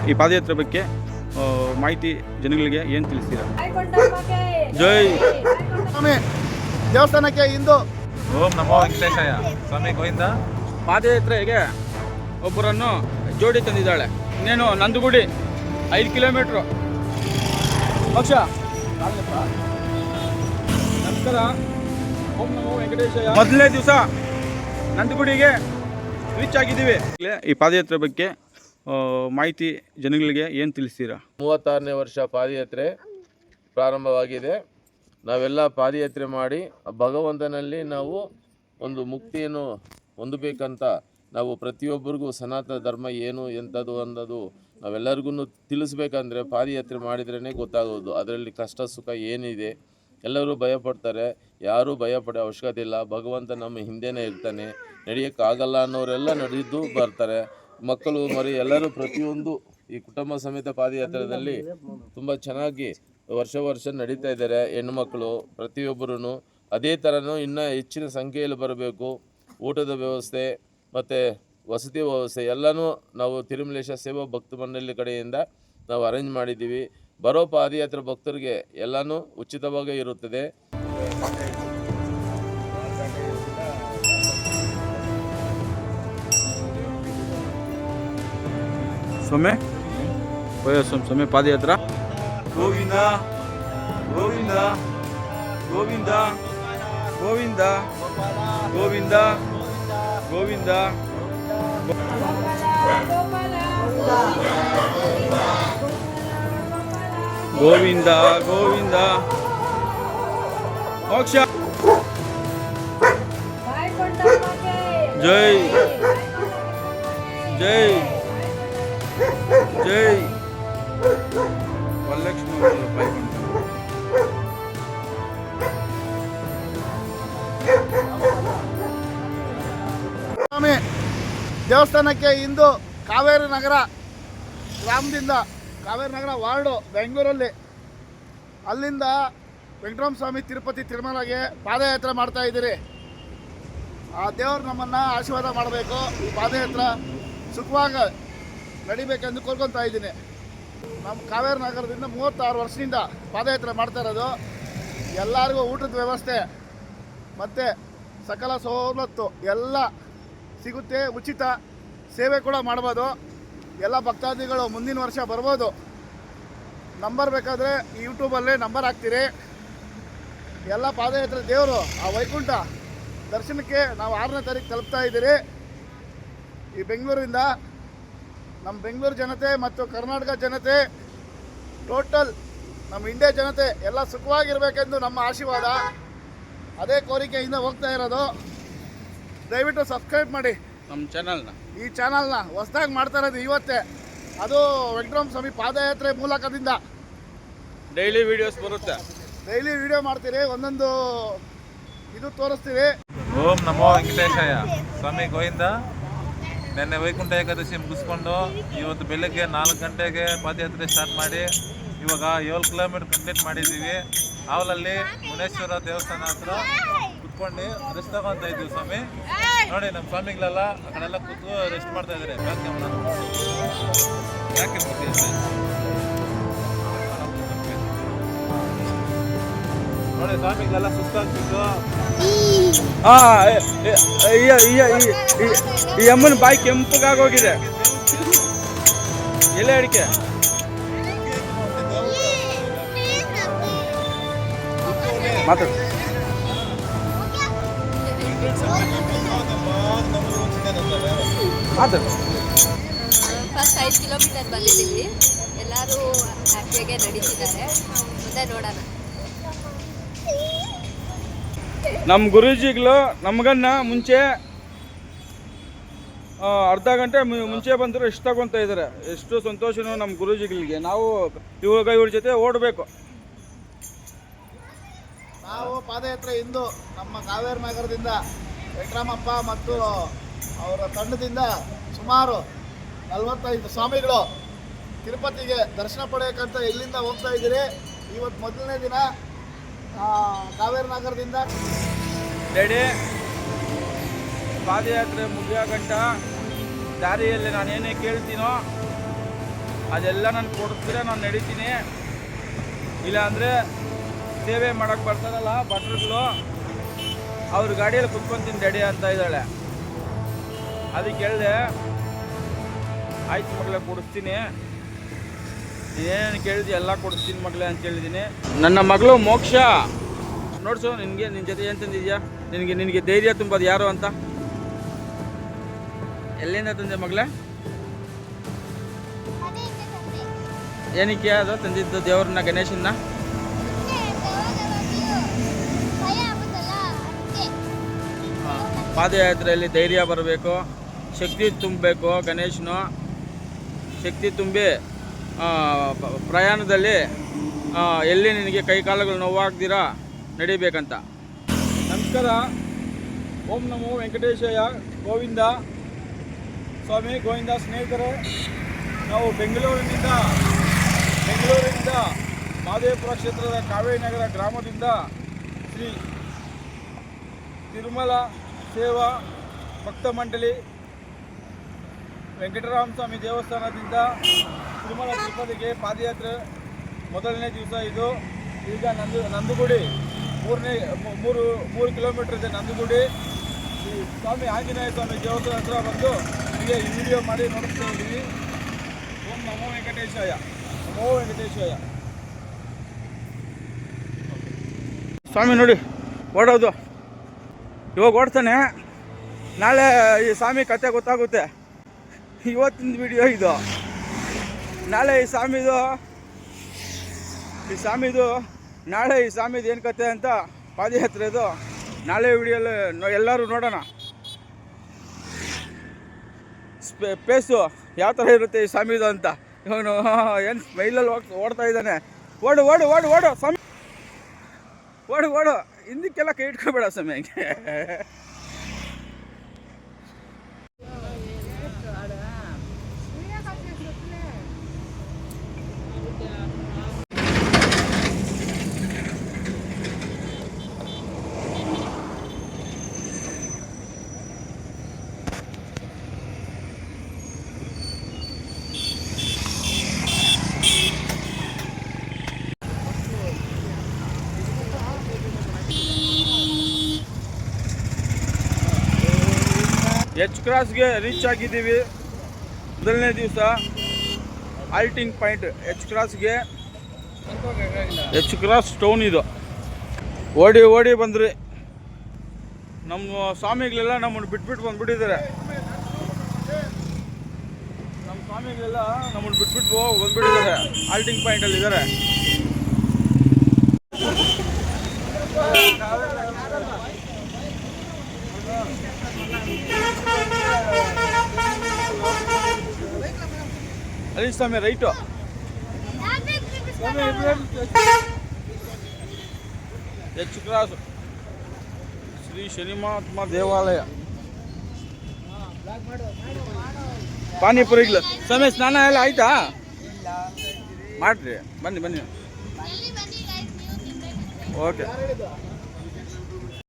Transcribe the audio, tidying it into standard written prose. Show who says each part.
Speaker 1: ಈ ಪಾದಯಾತ್ರೆ ಬಗ್ಗೆ ಮಾಹಿತಿ ಜನಗಳಿಗೆ ಏನು ತಿಳಿಸ್ತೀರಾ? ಜೈ
Speaker 2: ಸ್ವಾಮಿ ದೇವಸ್ಥಾನಕ್ಕೆ ಇಂದು
Speaker 3: ಓಂ ನಮೋ ವೆಂಕಟೇಶಯ್ಯ ಸ್ವಾಮಿ ಗೋವಿಂದ.
Speaker 1: ಪಾದಯಾತ್ರೆಗೆ ಒಬ್ಬರನ್ನು ಜೋಡಿ ತಂದಿದ್ದಾಳೆ. ಇನ್ನೇನು ನಂದಗುಡಿ 5 ಕಿಲೋಮೀಟ್ರು. ಪಕ್ಷ ನಮಸ್ಕಾರ. ಓಂ ನಮೋ ವೆಂಕಟೇಶಯ್ಯ. ಮೊದಲನೇ ದಿವಸ ನಂದಗುಡಿಗೆ ರೀಚ್ ಆಗಿದ್ದೀವಿ. ಈ ಪಾದಯಾತ್ರೆ ಬಗ್ಗೆ ಮಾಹಿತಿ ಜನಗಳಿಗೆ ಏನು ತಿಳಿಸ್ತೀರಾ?
Speaker 4: 36ನೇ ವರ್ಷ ಪಾದಯಾತ್ರೆ ಪ್ರಾರಂಭವಾಗಿದೆ. ನಾವೆಲ್ಲ ಪಾದಯಾತ್ರೆ ಮಾಡಿ ಭಗವಂತನಲ್ಲಿ ನಾವು ಒಂದು ಮುಕ್ತಿಯನ್ನು ಹೊಂದಬೇಕಂತ ನಾವು ಪ್ರತಿಯೊಬ್ಬರಿಗೂ ಸನಾತನ ಧರ್ಮ ಏನು ಎಂಥದ್ದು ಅನ್ನೋದು ನಾವೆಲ್ಲರಿಗೂ ತಿಳಿಸ್ಬೇಕಂದ್ರೆ ಪಾದಯಾತ್ರೆ ಮಾಡಿದ್ರೇ ಗೊತ್ತಾಗೋದು. ಅದರಲ್ಲಿ ಕಷ್ಟ ಸುಖ ಏನಿದೆ ಎಲ್ಲರೂ ಭಯಪಡ್ತಾರೆ. ಯಾರೂ ಭಯಪಡೋ ಅವಶ್ಯಕತೆ ಇಲ್ಲ. ಭಗವಂತ ನಮ್ಮ ಹಿಂದೆನೇ ಇರ್ತಾನೆ. ನಡೆಯೋಕ್ಕಾಗಲ್ಲ ಅನ್ನೋರೆಲ್ಲ ನಡೆದು ಬರ್ತಾರೆ. ಮಕ್ಕಳು ಮರಿ ಎಲ್ಲರೂ ಪ್ರತಿಯೊಂದು ಈ ಕುಟುಂಬ ಸಮೇತ ಪಾದಯಾತ್ರೆಯಲ್ಲಿ ತುಂಬ ಚೆನ್ನಾಗಿ ವರ್ಷ ನಡೀತಾ ಇದ್ದಾರೆ. ಹೆಣ್ಣುಮಕ್ಕಳು ಪ್ರತಿಯೊಬ್ಬರೂ ಅದೇ ಥರನೂ ಇನ್ನೂ ಹೆಚ್ಚಿನ ಸಂಖ್ಯೆಯಲ್ಲಿ ಬರಬೇಕು. ಊಟದ ವ್ಯವಸ್ಥೆ ಮತ್ತು ವಸತಿ ವ್ಯವಸ್ಥೆ ಎಲ್ಲನೂ ನಾವು ತಿರುಮಲೇಶ ಸೇವಾ ಭಕ್ತ ಮಂಡಳಿ ಕಡೆಯಿಂದ ನಾವು ಅರೇಂಜ್ ಮಾಡಿದ್ದೀವಿ. ಬರೋ ಪಾದಯಾತ್ರೆ ಭಕ್ತರಿಗೆ ಎಲ್ಲನೂ ಉಚಿತವಾಗಿ ಇರುತ್ತದೆ.
Speaker 1: ಸೊಮ್ಮೆ ಪಾದಯಾತ್ರಾ ಗೋವಿಂದ ಗೋವಿಂದ ಗೋವಿಂದ ಗೋವಿಂದ ಗೋವಿಂದ ಗೋವಿಂದ ಗೋವಿಂದ ಗೋವಿಂದ ಮೋಕ್ಷ. ಜೈ ಜೈ ಜೈ ವರಲಕ್ಷ್ಮಿ.
Speaker 2: ಸ್ವಾಮಿ ದೇವಸ್ಥಾನಕ್ಕೆ ಇಂದು ಕಾವೇರಿ ನಗರ ಗ್ರಾಮದಿಂದ ಕಾವೇರಿ ನಗರ ವಾರ್ಡು ಬೆಂಗಳೂರಲ್ಲಿ ಅಲ್ಲಿಂದ ವೆಂಕಟರಾಮ ಸ್ವಾಮಿ ತಿರುಪತಿ ತಿರುಮಲಗೆ ಪಾದಯಾತ್ರೆ ಮಾಡ್ತಾ ಇದ್ದೀರಿ. ಆ ದೇವರು ನಮ್ಮನ್ನು ಆಶೀರ್ವಾದ ಮಾಡಬೇಕು. ಈ ಪಾದಯಾತ್ರೆ ಸುಖವಾಗಿ ನಡಿಬೇಕೆಂದು ಕೋರ್ಕೊತಾ ಇದ್ದೀನಿ. ನಮ್ಮ ಕಾವೇರಿ ನಗರದಿಂದ 36 ವರ್ಷದಿಂದ ಪಾದಯಾತ್ರೆ ಮಾಡ್ತಾ ಇರೋದು. ಎಲ್ಲರಿಗೂ ಊಟದ ವ್ಯವಸ್ಥೆ ಮತ್ತು ಸಕಲ ಸವಲತ್ತು ಎಲ್ಲ ಸಿಗುತ್ತೆ. ಉಚಿತ ಸೇವೆ ಕೂಡ ಮಾಡ್ಬೋದು. ಎಲ್ಲ ಭಕ್ತಾದಿಗಳು ಮುಂದಿನ ವರ್ಷ ಬರ್ಬೋದು. ನಂಬರ್ ಬೇಕಾದರೆ ಈ ಯೂಟ್ಯೂಬಲ್ಲೇ ನಂಬರ್ ಹಾಕ್ತೀರಿ. ಎಲ್ಲ ಪಾದಯಾತ್ರೆ ದೇವರು ಆ ವೈಕುಂಠ ದರ್ಶನಕ್ಕೆ ನಾವು 6ನೇ ತಾರೀಕು ತಲುಪ್ತಾ ಇದ್ದೀರಿ. ಈ ಬೆಂಗಳೂರಿಂದ ನಮ್ಮ ಬೆಂಗಳೂರು ಜನತೆ ಮತ್ತು ಕರ್ನಾಟಕ ಜನತೆ ಟೋಟಲ್ ನಮ್ಮ ಇಂಡಿಯಾ ಜನತೆ ಎಲ್ಲ ಸುಖವಾಗಿರಬೇಕೆಂದು ನಮ್ಮ ಆಶೀರ್ವಾದ. ಅದೇ ಕೋರಿಕೆಯಿಂದ ಹೋಗ್ತಾ ಇರೋದು. ದಯವಿಟ್ಟು ಸಬ್ಸ್ಕ್ರೈಬ್ ಮಾಡಿ
Speaker 1: ನಮ್ಮ ಚಾನಲ್ನ.
Speaker 2: ಈ ಚಾನಲ್ನ ಹೊಸದಾಗಿ ಮಾಡ್ತಾ ಇರೋದು ಇವತ್ತೇ. ಅದು ವೆಂಕಟರಾಮ ಸ್ವಾಮಿ ಪಾದಯಾತ್ರೆ ಮೂಲಕದಿಂದ
Speaker 1: ಡೈಲಿ ವಿಡಿಯೋಸ್ ಬರುತ್ತೆ.
Speaker 2: ಡೈಲಿ ವಿಡಿಯೋ ಮಾಡ್ತೀರಿ. ಒಂದೊಂದು ಇದು ತೋರಿಸ್ತೀವಿ.
Speaker 3: ಓಂ ನಮೋ ವೆಂಕಟೇಶಯ್ಯ ಸ್ವಾಮಿ ಗೋವಿಂದ. ನಿನ್ನೆ ವೈಕುಂಠ ಏಕಾದಶಿ ಮುಗಿಸ್ಕೊಂಡು ಇವತ್ತು ಬೆಳಗ್ಗೆ 4 ಗಂಟೆಗೆ ಪಾದಯಾತ್ರೆ ಸ್ಟಾರ್ಟ್ ಮಾಡಿ ಇವಾಗ 7 ಕಿಲೋಮೀಟರ್ ಕಂಪ್ಲೀಟ್ ಮಾಡಿದ್ದೀವಿ. ಅವಲಲ್ಲಿ ಮುನೇಶ್ವರ ದೇವಸ್ಥಾನ ಹತ್ರ ಕುತ್ಕೊಂಡು ರೆಸ್ಟ್ ತಗೊತಾ ಇದ್ದೀವಿ ಸ್ವಾಮಿ. ನೋಡಿ ನಮ್ಮ ಸ್ವಾಮಿಗಳೆಲ್ಲ ಆ ಕಡೆಲ್ಲ ಕೂತು ರೆಸ್ಟ್ ಮಾಡ್ತಾ ಇದ್ದಾರೆ. ಯಾಕೆ ನೋಡಿ ಸ್ವಾಮಿಗಳೆಲ್ಲ ಸುಸ್ತಾಗ್ತಿತ್ತು.
Speaker 1: ಈ ಅಮ್ಮನ ಬಾಯಿ ಕೆಂಪಗಾಗೋಗಿದೆ. ಎಲೆ ಅಡಿಕೆ ಮಾತಾಡು.
Speaker 5: ಫಸ್ಟ್ 5 ಕಿಲೋಮೀಟರ್ ಬಂದಿದ್ದೀವಿ. ಎಲ್ಲರೂ ಹ್ಯಾಪಿಯಾಗೆ ನಡೀತಿದ್ದಾರೆ. ಮುಂದೆ ನೋಡೋಣ.
Speaker 1: ನಮ್ಮ ಗುರೂಜಿಗಳು ನಮಗನ್ನ ಮುಂಚೆ ಅರ್ಧ ಗಂಟೆ ಮುಂಚೆ ಬಂದರು ಎಷ್ಟು ತಗೊತಾ ಇದ್ದಾರೆ. ಎಷ್ಟು ಸಂತೋಷನೋ ನಮ್ಮ ಗುರೂಜಿಗಳಿಗೆ. ನಾವು ಇವಾಗ ಇವ್ರ ಜೊತೆ ಓಡಬೇಕು.
Speaker 2: ನಾವು ಪಾದಯಾತ್ರೆ ಇಂದು ನಮ್ಮ ಕಾವೇರಿ ನಗರದಿಂದ ವೆಂಕಟರಾಮಪ್ಪ ಮತ್ತು ಅವರ ತಂಡದಿಂದ ಸುಮಾರು 45 ಸ್ವಾಮಿಗಳು ತಿರುಪತಿಗೆ ದರ್ಶನ ಪಡೆಯೋಕ್ಕಂತ ಇಲ್ಲಿಂದ ಹೋಗ್ತಾ ಇದ್ದೀರಿ. ಇವತ್ತು ಮೊದಲನೇ ದಿನ ಕಾವೇರಿ ನಗರದಿಂದ
Speaker 1: ರೆಡಿ. ಪಾದಯಾತ್ರೆ ಮುಗಿಯೋ ಗಂಟ ದಾರಿಯಲ್ಲಿ ನಾನೇನೇ ಕೇಳ್ತೀನೋ ಅದೆಲ್ಲ ನಾನು ಕೊಡಿಸಿದ್ರೆ ನಾನು ನಡೀತೀನಿ, ಇಲ್ಲಾಂದರೆ ಸೇವೆ ಮಾಡೋಕ್ಕೆ ಬರ್ತಾರಲ್ಲ ಭಟ್ರುಗಳು, ಅವ್ರ ಗಾಡಿಯಲ್ಲಿ ಕುತ್ಕೊತೀನಿ ಡ್ಯಾಡಿ ಅಂತ ಇದ್ದಾಳೆ. ಅದಕ್ಕೆ ಹೇಳಿದೆ, ಆಯ್ತು ಮಗಳೇ ಕೊಡಿಸ್ತೀನಿ, ಏನೇನು ಕೇಳಿದ್ವಿ ಎಲ್ಲ ಕೊಡಿಸ್ತೀನಿ ಮಗಳೇ ಅಂತ ಹೇಳಿದ್ದೀನಿ. ನನ್ನ ಮಗಳು ಮೋಕ್ಷ ನೋಡ್ಸು, ನಿನಗೆ ನಿನ್ನ ಜೊತೆ ಏನು ತಂದಿದ್ಯಾ, ನಿನಗೆ ಧೈರ್ಯ ತುಂಬೋದು ಯಾರು ಅಂತ. ಎಲ್ಲಿಂದ ತಂದೆ ಮಗಳೇ? ಏನಕ್ಕೆ ಅದು ತಂದಿದ್ದು ದೇವ್ರನ್ನ, ಗಣೇಶನ್ನ? ಪಾದಯಾತ್ರೆಯಲ್ಲಿ ಧೈರ್ಯ ಬರಬೇಕು, ಶಕ್ತಿ ತುಂಬಬೇಕು. ಗಣೇಶನು ಶಕ್ತಿ ತುಂಬಿ ಪ್ರಯಾಣದಲ್ಲಿ ಎಲ್ಲಿ ನಿನಗೆ ಕೈಕಾಲುಗಳು ನೋವಾಗ್ದಿರಾ ನಡಿಬೇಕಂತ. ನಮಸ್ಕಾರ. ಓಂ ನಮೋ ವೆಂಕಟೇಶಯ್ಯ. ಗೋವಿಂದ ಸ್ವಾಮಿ ಗೋವಿಂದ. ಸ್ನೇಹಿತರೆ, ನಾವು ಬೆಂಗಳೂರಿನಿಂದ ಮಹದೇವಪುರ ಕ್ಷೇತ್ರದ ಕಾವೇರಿ ನಗರ ಗ್ರಾಮದಿಂದ ಶ್ರೀ ತಿರುಮಲ ಸೇವಾ ಭಕ್ತ ಮಂಡಳಿ ವೆಂಕಟರಾಮ ಸ್ವಾಮಿ ದೇವಸ್ಥಾನದಿಂದ ತಿರುಮಲ ತಿರುಪತಿಗೆ ಪಾದಯಾತ್ರೆ ಮೊದಲನೇ ದಿವಸ ಇದು. ಈಗ ನಂದುಗುಡಿ 3 ಕಿಲೋಮೀಟರ್ ಇದೆ. ನಂದುಗುಡಿ ಈ ಸ್ವಾಮಿ ಆಂಜನೇಯ ಸ್ವಾಮಿ ದೇವಸ್ಥಾನ ಹತ್ರ ಬಂದು ನಿಮಗೆ ಈ ವಿಡಿಯೋ ಮಾಡಿ ನೋಡಿಸ್ತಾ ಇದ್ದೀವಿ. ಓಂ ನಮೋ ವೆಂಕಟೇಶಾಯ, ನಮೋ ವೆಂಕಟೇಶಾಯ. ಸ್ವಾಮಿ ನೋಡಿ ಓಡೋದು, ಇವಾಗ ಓಡ್ತಾನೆ, ನಾಳೆ ಈ ಸ್ವಾಮಿ ಕತೆ ಗೊತ್ತಾಗುತ್ತೆ. ಇವತ್ತಿನ ವಿಡಿಯೋ ಇದು. ನಾಳೆ ಈ ಸ್ವಾಮಿದು ನಾಳೆ ಈ ಸ್ವಾಮಿದು ಏನು ಕತೆ ಅಂತ ಪಾದಯಾತ್ರೆದು ನಾಳೆ ವಿಡಿಯೋಲ್ಲಿ ಎಲ್ಲರೂ ನೋಡೋಣ. ಪೇಸು ಯಾವ ಥರ ಇರುತ್ತೆ ಈ ಸ್ವಾಮಿದು ಅಂತ. ಇವನು ಏನು ಸ್ಮೈಲಲ್ಲಿ ಓಡ್ತಾ ಇದ್ದಾನೆ. ಓಡು ಓಡು ಓಡು ಓಡು ಸ್ವಾಮಿ, ಓಡು ಓಡು, ಹಿಂದಕ್ಕೆಲ್ಲ ಕೈ ಇಟ್ಕೊಬೇಡ ಸ್ವಾಮಿ. ಹಂಗೆ ಎಚ್ ಕ್ರಾಸ್ಗೆ ರೀಚ್ ಆಗಿದ್ದೀವಿ. ಮೊದಲನೇ ದಿವಸ halting point H cross town ಇದು. ಓಡಿ ಬಂದ್ರಿ. ನಮ್ಮ ಸ್ವಾಮಿಗಳೆಲ್ಲ ನಮ್ಮನ್ನು ಬಿಟ್ಬಿಟ್ಟು ಬಂದ್ಬಿಟ್ಟಿದ್ದಾರೆ. ನಮ್ಮ ಸ್ವಾಮಿಗಳೆಲ್ಲ ನಮ್ಮನ್ನು ಬಿಟ್ಬಿಟ್ಟು ಬಂದ್ಬಿಟ್ಟಿದ್ದಾರೆ. ಆಲ್ಟಿಂಗ್ ಪಾಯಿಂಟಲ್ಲಿ ಇದ್ದಾರೆ. ಅಲ್ಲಿ ಸ್ವಾಮಿ right. H cross Shri Shanimahatma ದೇವಾಲಯ. ಪಾನಿಪುರಿಗಳು ಸ್ವಾಮಿ. ಸ್ನಾನ ಎಲ್ಲ ಆಯ್ತಾ? ಮಾಡ್ರಿ, ಬನ್ನಿ ಓಕೆ.